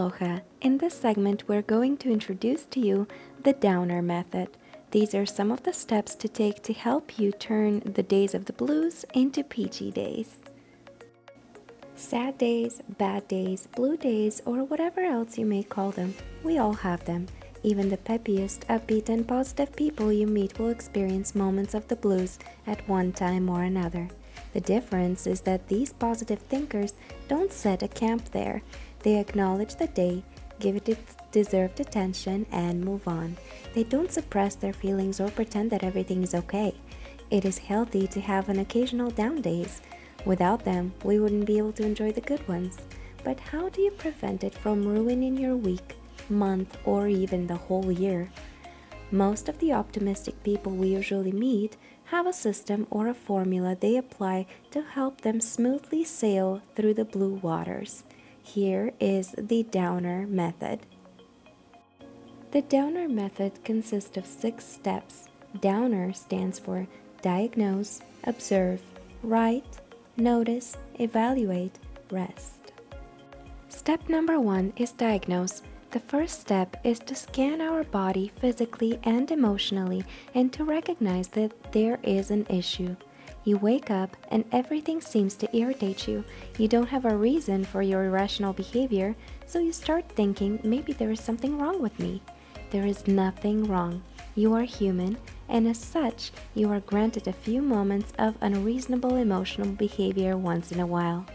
Aloha! In this segment, we're going to introduce to you the downer method. These are some of the steps to take to help you turn the days of the blues into peachy days. Sad days, bad days, blue days, or whatever else you may call them, we all have them. Even the peppiest, upbeat, and positive people you meet will experience moments of the blues at one time or another. The difference is that these positive thinkers don't set a camp there. They acknowledge the day, give it its deserved attention, and move on. They don't suppress their feelings or pretend that everything is okay. It is healthy to have an occasional down days. Without them, we wouldn't be able to enjoy the good ones. But how do you prevent it from ruining your week, month, or even the whole year? Most of the optimistic people we usually meet have a system or a formula they apply to help them smoothly sail through the blue waters. Here is the downer method. The downer method consists of 6 steps. Downer stands for diagnose, observe, write, notice, evaluate, rest. Step number 1 is diagnose. The first step is to scan our body physically and emotionally and to recognize that there is an issue. You wake up and everything seems to irritate you. You don't have a reason for your irrational behavior, so you start thinking maybe there is something wrong with me. There is nothing wrong. You are human, and as such, you are granted a few moments of unreasonable emotional behavior once in a while.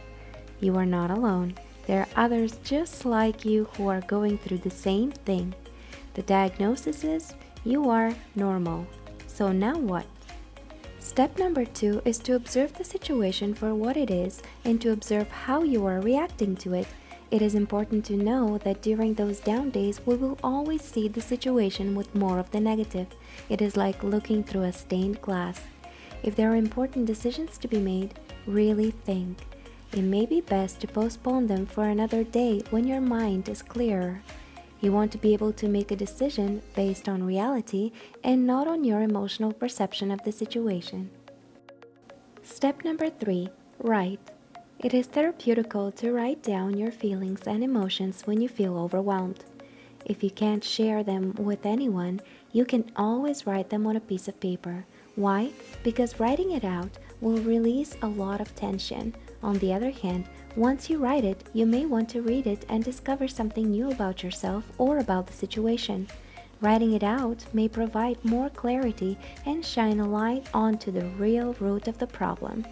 You are not alone. There are others just like you who are going through the same thing. The diagnosis is you are normal. So now what? Step number 2 is to observe the situation for what it is and to observe how you are reacting to it. It is important to know that during those down days, we will always see the situation with more of the negative. It is like looking through a stained glass. If there are important decisions to be made, really think. It may be best to postpone them for another day when your mind is clearer. You want to be able to make a decision based on reality and not on your emotional perception of the situation. Step number 3, write. It is therapeutical to write down your feelings and emotions when you feel overwhelmed. If you can't share them with anyone, you can always write them on a piece of paper. Why? Because writing it out will release a lot of tension. On the other hand, once you write it, you may want to read it and discover something new about yourself or about the situation. Writing it out may provide more clarity and shine a light onto the real root of the problem.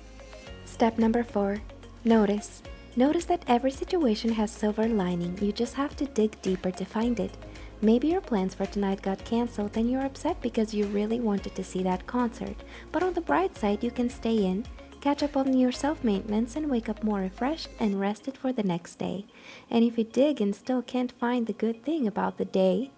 Step number 4, notice. Notice that every situation has silver lining. You just have to dig deeper to find it. Maybe your plans for tonight got canceled and you're upset because you really wanted to see that concert. But on the bright side, you can stay in, catch up on your self-maintenance, and wake up more refreshed and rested for the next day. And if you dig and still can't find the good thing about the day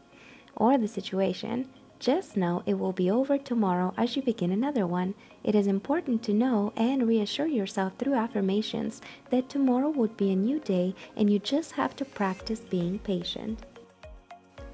or the situation, just know it will be over tomorrow as you begin another one. It is important to know and reassure yourself through affirmations that tomorrow would be a new day and you just have to practice being patient.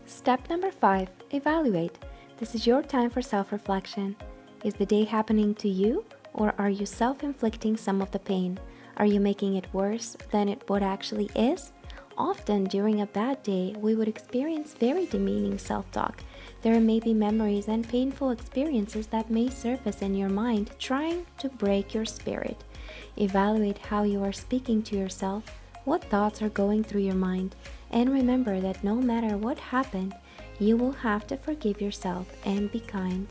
Step number 5, evaluate. This is your time for self-reflection. Is the day happening to you, or are you self-inflicting some of the pain? Are you making it worse than it what actually is? Often during a bad day, we would experience very demeaning self-talk. There may be memories and painful experiences that may surface in your mind, trying to break your spirit. Evaluate how you are speaking to yourself, what thoughts are going through your mind, and remember that no matter what happened, you will have to forgive yourself and be kind.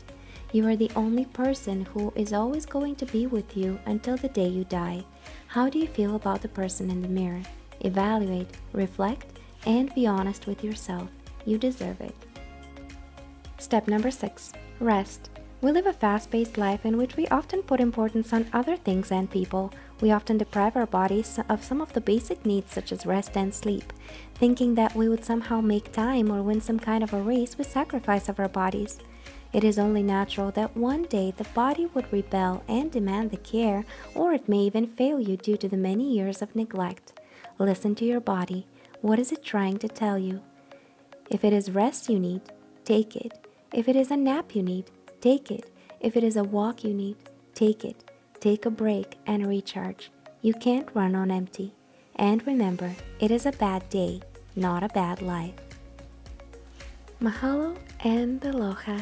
You are the only person who is always going to be with you until the day you die. How do you feel about the person in the mirror? Evaluate, reflect, and be honest with yourself. You deserve it. Step number 6, rest. We live a fast-paced life in which we often put importance on other things and people. We often deprive our bodies of some of the basic needs such as rest and sleep, thinking that we would somehow make time or win some kind of a race with sacrifice of our bodies. It is only natural that one day the body would rebel and demand the care, or it may even fail you due to the many years of neglect. Listen to your body. What is it trying to tell you? If it is rest you need, take it. If it is a nap you need, take it. If it is a walk you need, take it. Take a break and recharge. You can't run on empty. And remember, it is a bad day. not a bad life. Mahalo and aloha.